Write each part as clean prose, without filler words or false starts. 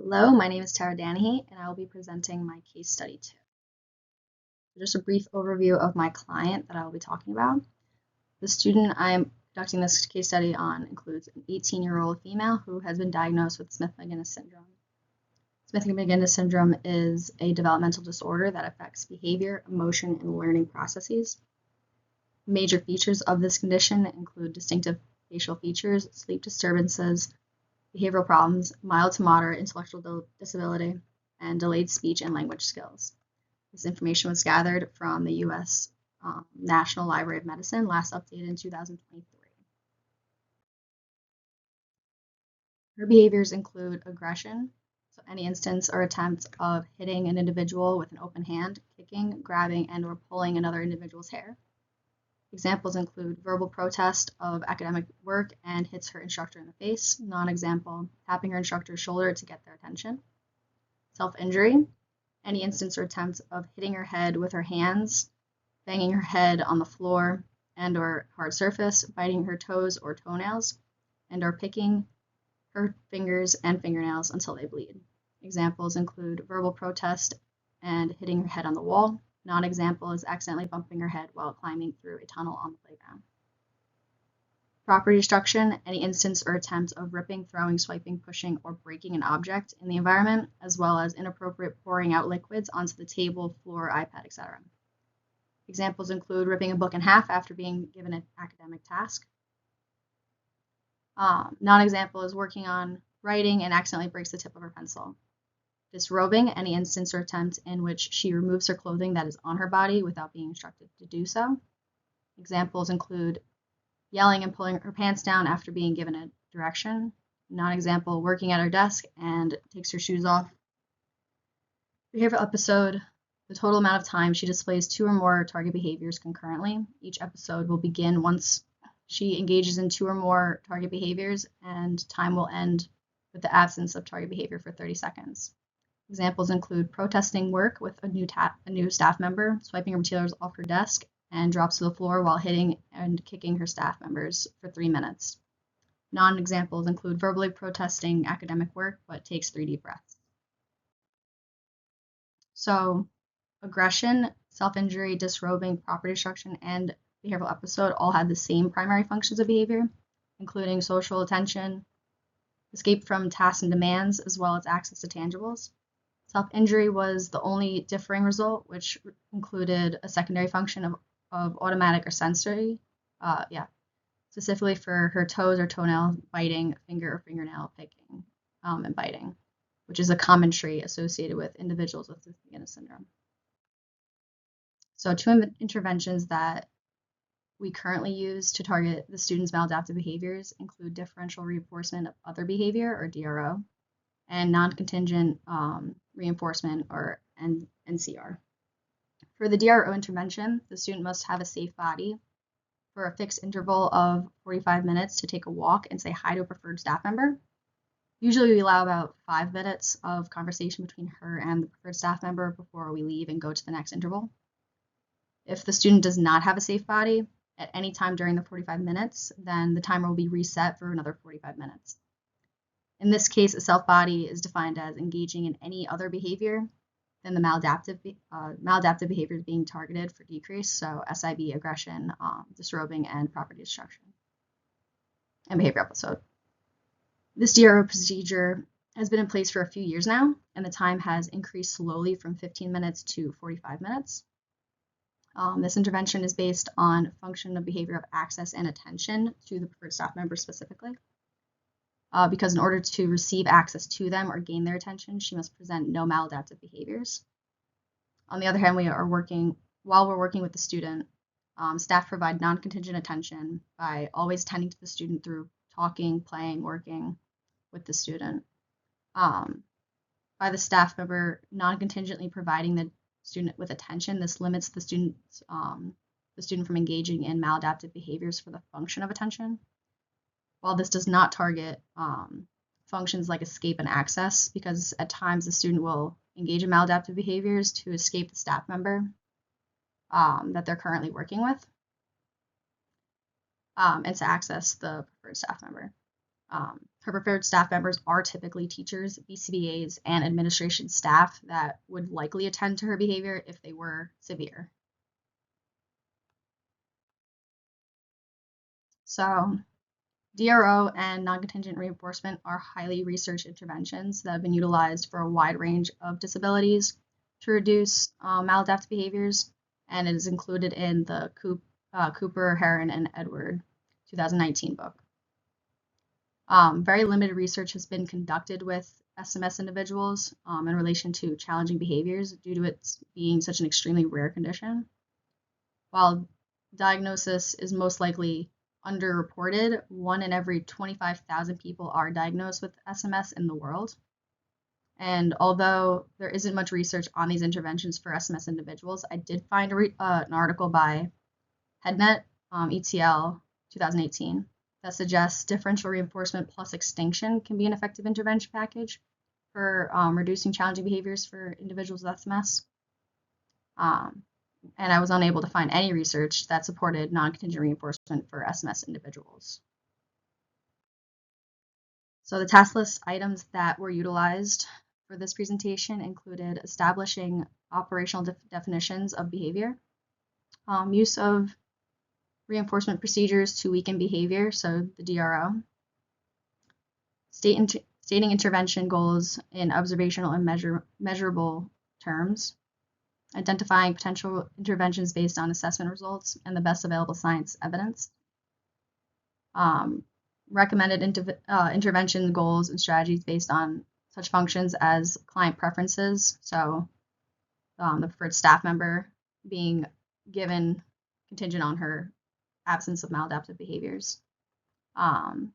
Hello, my name is Tara Danahy, and I will be presenting my case study 2. Just a brief overview of my client that I will be talking about. The student I'm conducting this case study on includes an 18-year-old female who has been diagnosed with Smith-Magenis syndrome. Smith-Magenis syndrome is a developmental disorder that affects behavior, emotion, and learning processes. Major features of this condition include distinctive facial features, sleep disturbances, behavioral problems, mild to moderate intellectual disability, and delayed speech and language skills. This information was gathered from the U.S. National Library of Medicine, last updated in 2023. Her behaviors include aggression, so any instance or attempt of hitting an individual with an open hand, kicking, grabbing, and/or pulling another individual's hair. Examples include verbal protest of academic work and hits her instructor in the face. Non-example, tapping her instructor's shoulder to get their attention. Self-injury, any instance or attempt of hitting her head with her hands, banging her head on the floor and/or hard surface, biting her toes or toenails, and/or picking her fingers and fingernails until they bleed. Examples include verbal protest and hitting her head on the wall. Non-example is accidentally bumping her head while climbing through a tunnel on the playground. Property destruction, any instance or attempt of ripping, throwing, swiping, pushing, or breaking an object in the environment, as well as inappropriate pouring out liquids onto the table, floor, iPad, etc. Examples include ripping a book in half after being given an academic task. Non-example is working on writing and accidentally breaks the tip of her pencil. Disrobing, any instance or attempt in which she removes her clothing that is on her body without being instructed to do so. Examples include yelling and pulling her pants down after being given a direction. Non-example, working at her desk and takes her shoes off. Behavioral episode, the total amount of time she displays 2 or more target behaviors concurrently. Each episode will begin once she engages in 2 or more target behaviors, and time will end with the absence of target behavior for 30 seconds. Examples include protesting work with a new staff member, swiping her materials off her desk, and drops to the floor while hitting and kicking her staff members for 3 minutes. Non-examples include verbally protesting academic work, but takes 3 deep breaths. So, aggression, self-injury, disrobing, property destruction, and behavioral episode all had the same primary functions of behavior, including social attention, escape from tasks and demands, as well as access to tangibles. Self-injury was the only differing result, which included a secondary function of automatic or sensory, specifically for her toes or toenail biting, finger or fingernail picking, and biting, which is a common trait associated with individuals with Smith-Magenis syndrome. So 2 interventions that we currently use to target the student's maladaptive behaviors include differential reinforcement of other behavior, or DRO, and non-contingent reinforcement, or NCR. For the DRO intervention, the student must have a safe body for a fixed interval of 45 minutes to take a walk and say hi to a preferred staff member. Usually we allow about 5 minutes of conversation between her and the preferred staff member before we leave and go to the next interval. If the student does not have a safe body at any time during the 45 minutes, then the timer will be reset for another 45 minutes. In this case, a self body is defined as engaging in any other behavior than the maladaptive behaviors being targeted for decrease, so SIB, aggression, disrobing, and property destruction, and behavior episode. This DRO procedure has been in place for a few years now, and the time has increased slowly from 15 minutes to 45 minutes. This intervention is based on function of behavior of access and attention to the preferred staff member specifically. Because in order to receive access to them or gain their attention, she must present no maladaptive behaviors. On the other hand, while we're working with the student, staff provide non-contingent attention by always attending to the student through talking, playing, working with the student. By the staff member non-contingently providing the student with attention, this limits the student from engaging in maladaptive behaviors for the function of attention. While this does not target functions like escape and access, because at times the student will engage in maladaptive behaviors to escape the staff member that they're currently working with, and to access the preferred staff member. Her preferred staff members are typically teachers, BCBAs, and administration staff that would likely attend to her behavior if they were severe. So DRO and non-contingent reinforcement are highly researched interventions that have been utilized for a wide range of disabilities to reduce maladaptive behaviors, and it is included in the Cooper, Heron, and Edward 2019 book. Very limited research has been conducted with SMS individuals in relation to challenging behaviors due to it being such an extremely rare condition. While diagnosis is most likely underreported, 1 in every 25,000 people are diagnosed with SMS in the world. And although there isn't much research on these interventions for SMS individuals, I did find an article by HeadNet, ETL 2018, that suggests differential reinforcement plus extinction can be an effective intervention package for reducing challenging behaviors for individuals with SMS. And I was unable to find any research that supported non-contingent reinforcement for SMS individuals. So the task list items that were utilized for this presentation included establishing operational definitions of behavior, use of reinforcement procedures to weaken behavior, so the DRO, stating intervention goals in observational and measurable terms, identifying potential interventions based on assessment results and the best available science evidence, recommended intervention goals and strategies based on such functions as client preferences, so the preferred staff member being given contingent on her absence of maladaptive behaviors. When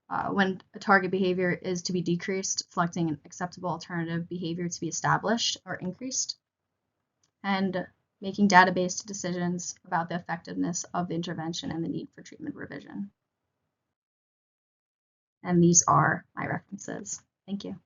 a target behavior is to be decreased, selecting an acceptable alternative behavior to be established or increased, and making database decisions about the effectiveness of the intervention and the need for treatment revision. And these are my references. Thank you.